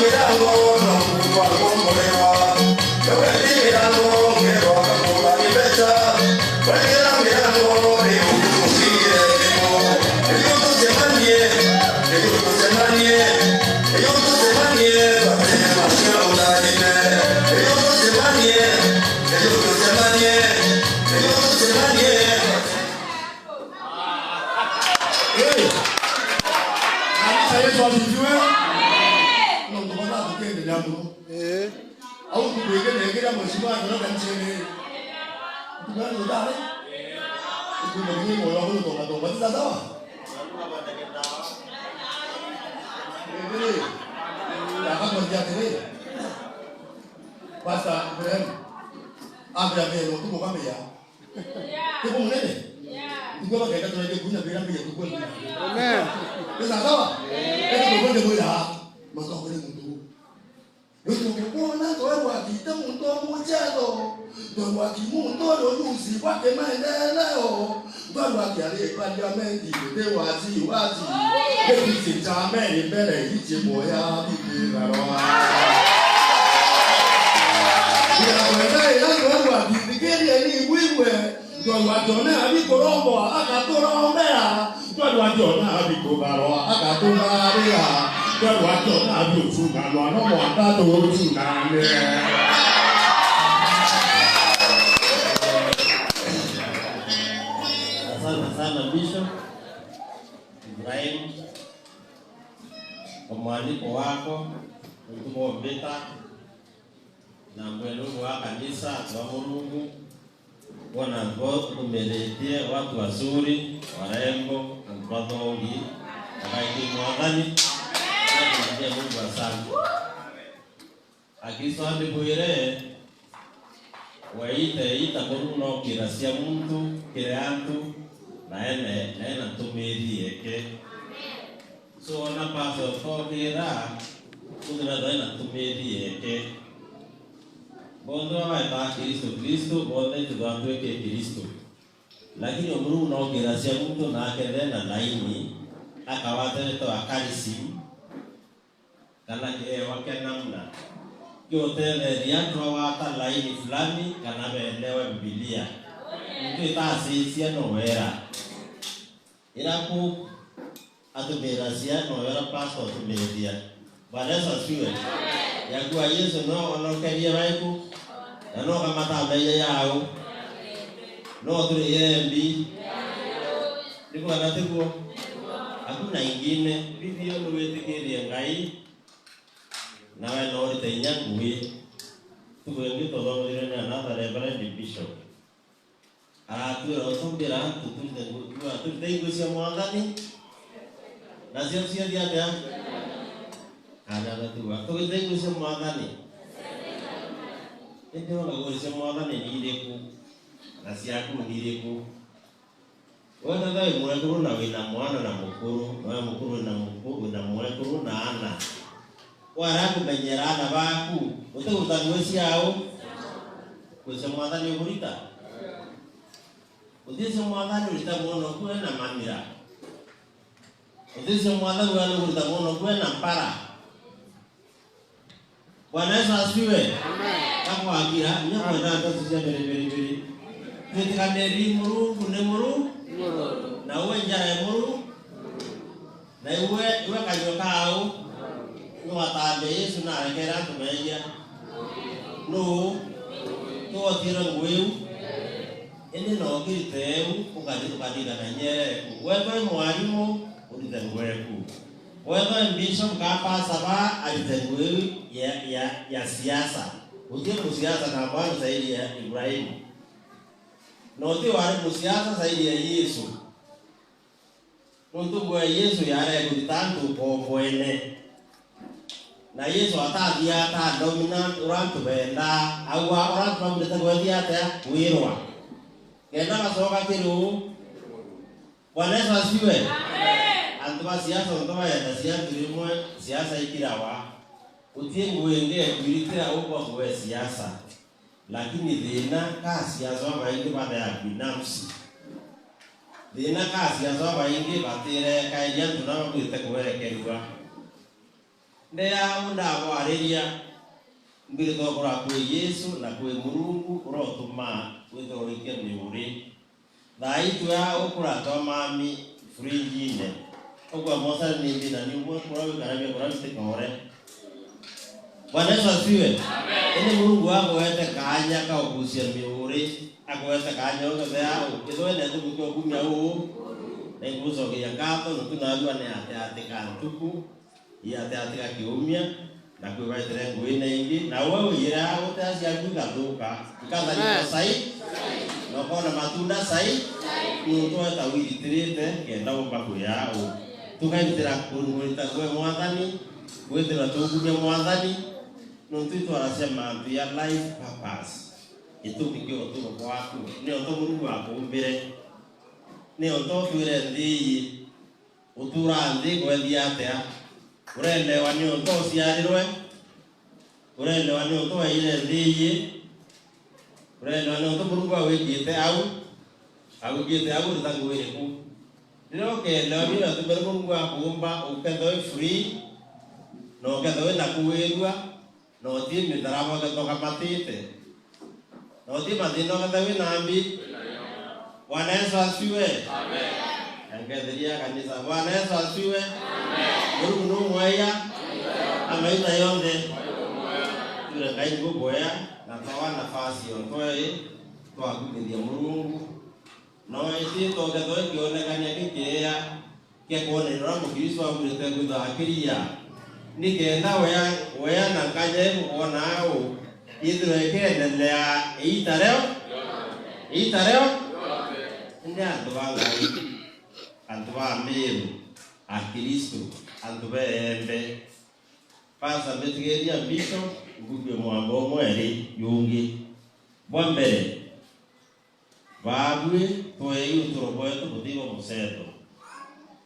Milango Bwana Yesu asifiwe. Amen. Ndio maana tukende jambo. Au tukuwekele ngera mheshimiwa tunataka nchini. Tukana ndani. Tukuna mimi moyo wangu toka sasa sawa? Kama ndio Pastor Ibrahim. Abraham tuko kama ya. Tuko mnene. Tuko kama kaida tunaje kunya bila bila tuko. Amen. Sasa sawa? Ndio kwenda kwenda. Masoko kwa mtu. Ndio kuona toa wa kita mtu mchezo. Ndio wa kimundo ndio yusi kwake maendeleo. Ndio wa kiale parliament ndio wazi. Ndio sitameni mbele hichi moya bibi roa. Ndio wajona abikorombo akatorombea ndio wajona abikobaroa akatumbaria ndio wajona abiuchunga no mwanda tochunane Asante sana Bishop Ibrahim kwa mwaliko wako utuombeta na mwelungu wa kanisa wa Mungu. Bwana tumeletea watu wazuri, warembo, wadhongi, wakaiki mwadhani. Tunamwambia Mungu asante. Akiswali bwire waite koruno kirasia muntu kirantu naena tumirieke. So na paso kokira kudra naena tumirieke. Bondo wa Kristo bonde tuweke Kristo. Lakini Mungu unaongerasia mtu na akende na laini akawatele to akarisim kana kile wake namna. Yote rianto wata laini fulani kana beelewa Biblia. Mtu itasi no wera. Iraku atuberasia no wera pastor tumedia. Balesa siwe. Yakuwa Yesu no anakeria waiku. No kama tabeya yao. No tuli yembi. Niko anatiko. Hakuna ingine video no wetekeria ngai. Nawe no ritenya kuwi. Tuwengi todo dire na nada Reverend Bishop. Tu rotombera tu tengo sia mwadani. Na sia dia dia. Ada tu waktu tengo sia mwadani. Ndio na sia mwadani ni deku. Na sia ku ni deku. Wana dai mwekuru na wina mwana na mukuru, na mukuru na mukuru na mwekuru na ana. Waraku benyerana baku. Utu utagwesi yao. Kusia mwadani urita. Udisi mwadani urita mwono kuwe na mamira. Udisi mwadani urita mwono kuwe na mpara. Bwana Yesu asifiwe. Kama wagira, nyako ndio sisi bere. Tutikane Mungu ne Mungu. Na uwe njara Mungu. Na uwe kanyoka au. No atabe Yesu na rekera tumeja. No. To tira ngweu. Ene no kiteu ukadika na nyere. Wewe mwalimu ulitengweku. Wewe bishop kapa saba alitengweku ya siasa. Utie siasa na bwana zaidi ya Ibrahim. Na utie wale siasa zaidi ya Yesu. Ndio bwa Yesu yale kutantu kwa bwene. Na Yesu atathia ta dominant urantu benda au urantu bamuleta gwathia ata wirwa. Kenda masoka kiru. Bwana Yesu asifiwe. Amen. Antua siasa ndoa ya siasa ikirawa. Utie ngwenge kuitira huko kwa siasa. Lakini dhina kasi ya zama ingi baada ya binafsi. Dhina kasi ya zama ingi batire kaidia tunao kuite kuwerekerwa. Ndia unda wariria mbirito kura kwa Yesu na kwa Mungu urotuma withorikia miuri. Thaitu ya ukura to mami fringine. Ogwa mosa ni bina ni mwe kura wikarabia kura bitikore. Bwana Yesu asifiwe. Amen. Ene Mungu wako wete kanya ka okusia miuri, akwete kanya oga yao. Kizo ene tu kwa kumya u. nguzo ya gato no tunajua ni ate kantuku ya ate kiumia na kuivaitire nguine ingi na wewe ira utasi akuga tuka ikaza ni sai no kona matunda sai ni utoeta witirite kenda umbaku yao tukaitira kurungurita kwe mwathani kwithira tugunya mwathani no tuito arasema via life purpose itukikio tuko kwaku ni onto Mungu akumbire ni onto twire ndi utura ndi kwethia atia urelewa ni onto ciarirwe urelewa ni onto ile ndi urelewa ni onto Mungu awikite au gite au rutangwire ku ndiro kelewa ni onto Mungu akumba uketho free no ketho na kuwirwa no timi darabo gatoka matite no timi madino ketho nambi Bwana Yesu asiwe. Amen. Angedhiria kanisa. Bwana Yesu asiwe. Amen. Mungu mwaya. Amaita yonde. Tule kaingo boya na tawa nafasi yotoe kwa kudia Mungu. No iti to gatoi kionekania kikia ke kuone rambo Kristo amulete kuda akiria. Nikenda wea na kaje kuona au idro kendelea itareo Ndi antu ba miru a Kristo antu bembe pasa betigeria bisho ngubwe mwambo mweri yungi bombere babwe toeyu turobo yetu butigo museto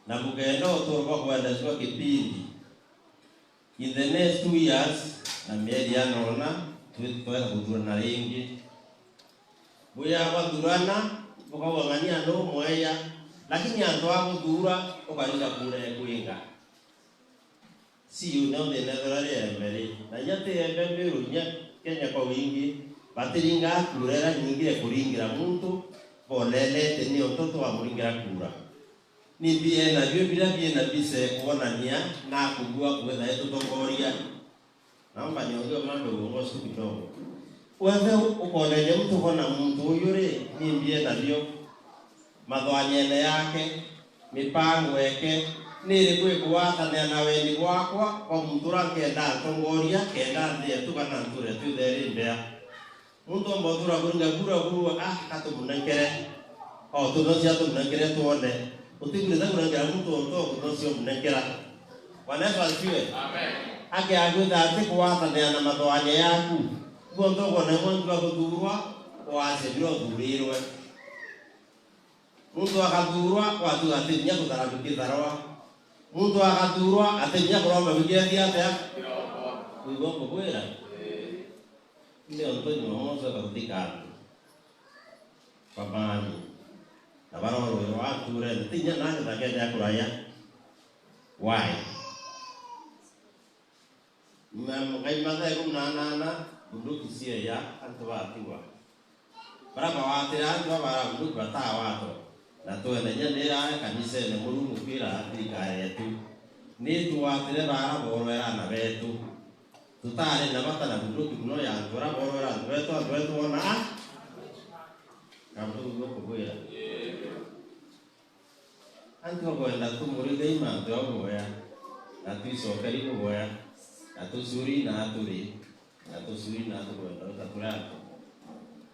na bugenda oturbo kwenda kwa kipindi in the next 2 years na mieri anona twetwera kudurana ringi buya badurana ukawangania ndo mwaya lakini anto hapo dura ukalinga kule kuinga si unone netherale mbele na yate mbele runya Kenya kwa wingi batiringa kurera nyingire kuringira muntu bolele teni ototo wa muringira kura ni bie na bie na bise kuonania na kugua kwenda yetu tongoria naomba niongee mambo uongozi kidogo wewe ukolele mtu kona mtu yule nimbie navyo madhwanyene yake mipango yake nili kwikuwatania na wendi wakwa kwa mtura kenda tongoria kenda ndiye tukana nture tuderi mbea muntu mbotura kuringa kura katumunengere tunosia tumunengere tuone utiguriza kuringa muntu onto kunosio munengera Bwana asifiwe. Amen. Ake agwetha ati kuwatania na madhwanya yaku Gondo na mwandu wa kudurwa waase bilo durirwe Mundu akadurwa watu atinya kutarabikitharawa Mundu akadurwa atinya kuroma bigethi atia Ugongo kwera Ndio Antonio Moza katika Babani Abaro watu re tinya nani takenda kuraya Why Mkai kumnana bunduki sia ya antwatiwa baraba watira ndo bara bunduki batawato na tuenenya nira kanisa ne Mungu kwira thirikari yetu ni tuwatire bara borwera na betu tutare na bata na bunduki no ya ndora borwera betu ona kamtu ngoko kwira antu kwenda tumuride ima ndo boya na tuiso karibu boya na tuzuri na aturi na tusuri na tukwenda utakurako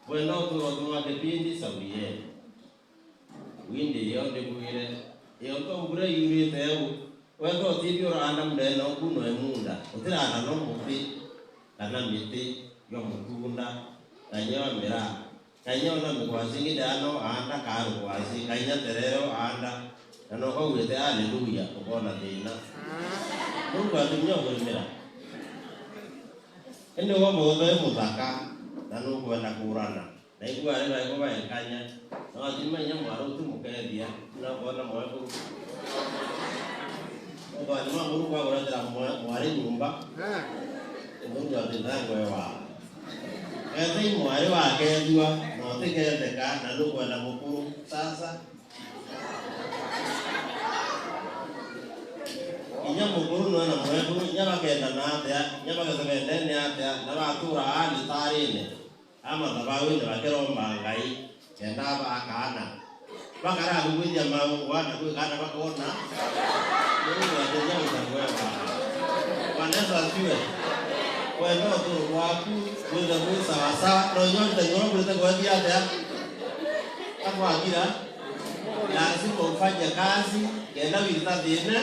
bueno tuwa kipindi sawiye windi yote kuire yoto ngure yuri teu weto tibio randa mdeno kuno emunda utira na no muti kana miti yo mutunda kanyo mira kanyo na mkwazingi dano anda karu kwazi kanya terero anda no ko wete haleluya ubona dina Mungu atumyo kulimira Ende wabo ndo mutaka nanu kwenda kurana na igwa rera igwa yakanya no atimanya mwaro tumukedia na kuona mwako Oba ni mambo kwa urandira mwari nyumba Mungu atindango wa Ende mwari wake ndua no teketeka na ndo kwenda mukuru sasa Inya mukuru no na mweko nyaba kenda na atia nyaba kenda ne atia na batura ali tarine ama tabawe ne bakero mangai kenda ba kana bakara kuwithia mawana kwikana bakona Mungu ateja utagwewa wanaweza asiwe wendo tu waku wenda mwisa wasa no nyonte ngombe kwa hata hapo akira lazima ufanye kazi kenda witadine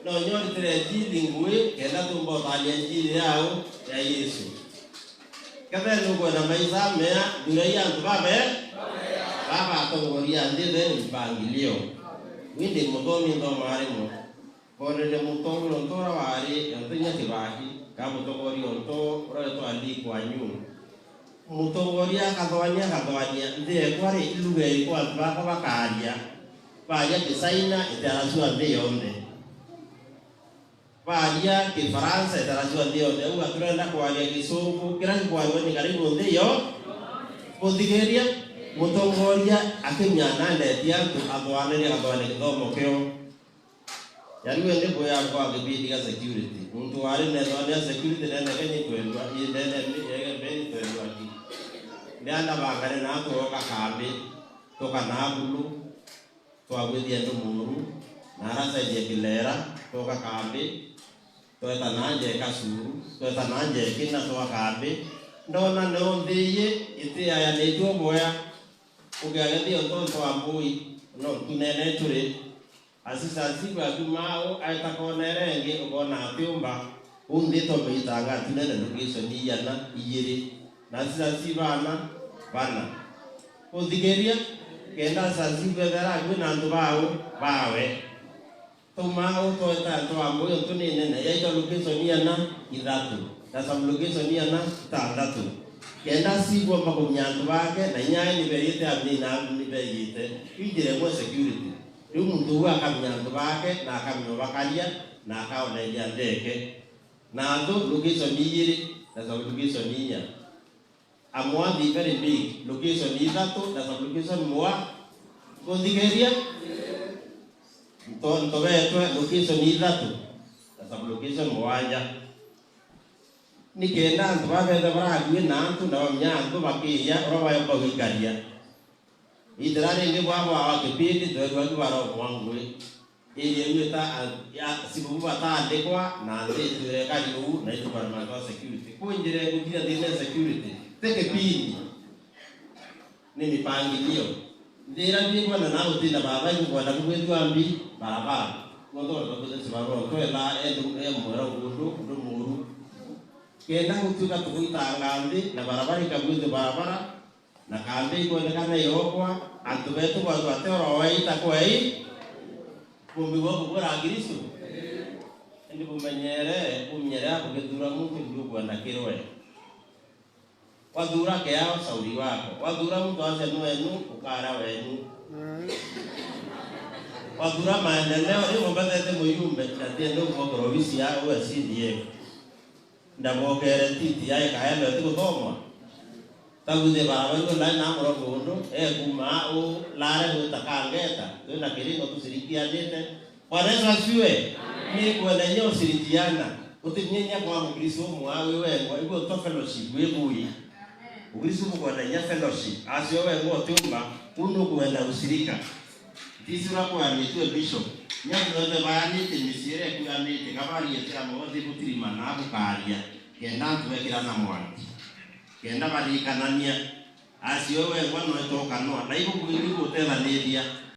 no nyonte tire ngwe kenda tumbo talia njiri yao ya Yesu kabe nuko na maisha mea dunia ndu baba atongoria ndide mpangilio windi mutomi ndo marimo korele mutomi ontora wari yantinya tibaki kama mutongoria onto roto ali kwa nyu mutongoria kadwanya ndiye kwari iluga iko atbaka bakaria baja designer itarajua ndiyonde baja ki Faransa itarajua ndiyonde uga turenda kwaria Kisungu kila kwa ni karibu ndiyo Potigeria mutongoria akimyana ndetia atwanire kithomo kio yariwe ndi boya kwa kibidi ka security muntu wari ne thone security ne kenyi kwendwa indene yege beni kwendwa ki ndanda bagare na to kambi to kana bulu to agwithia ndu muru na rasa je kilera to kambi to eta nanje kasuru to eta nanje kina to kambi ndona no ndiye ite aya ne to boya ugagethi onto ambui no tunene turi asisa siku atumao aitakonerenge ubona apiumba undito meitanga tunene location yana iyiri na asisa sibana bana Potigeria kenda sasibe dara gwina ndu bawe tumao toeta to ambui tunene na yaita location yana idatu na location yana tandatu kenda sigo makumyandu bake na nyai ni beyite amina ni beyite ijire mo security muntu akamyandu bake na akamyo bakalia na akaona ile ndeke na ndo location yiri na location yinya amwa di very big location idatu na location mwa Potigeria to betwe location idatu na location mwanja nikenda antu babetha baragwe na antu na bamyandu bakiya roba yo bawikaria idrare nge baba wa kipindi twedwa baro mwangwe ili mwita ya sibu bata ndekwa na ndetwe kali u na itu para ma security kunjire kugira dine security teke pini ni mipangilio ndira bingwa na nao tina baba ngo na kwetu ambi baba ngondo ndo kwetu baba to la edu emora gudu ndo muru kenda kutuka tukuitanga ndi na barabara ikagwize barabara na kambi ikuonekana yokwa antu betu kwa twatero waita kwa hii kumbi wako bora Kristo ndi kumenyere hapo kidura mtu ndio kwenda kirwe wadura keo sauri wako wadura mtu ase nwenu ukara wenu wadura maendeleo hiyo mbadete muyumbe tatendo kwa provinsi ya USDF ndamogere titi yae kaenda tukuthomwa tagude baba ngo la na moro gondo kuma o lare utakangeta tuna kiringo tusirikianite Bwana asiwe ni kwenda nyo sirikiana utinyenya kwa Mkristo mwawe wewe ibo to fellowship webuyi Ukristo kwenda nya fellowship asio wewe tumba uno kwenda usirika disura kwa ni tu bishop nyango de bani timisire kwa ni kabari ya mwozi kutirima na bukaria kenda tuwekira na mwangi kenda bali kanania asio wewe wano etoka no na ibo kuibu tena nedia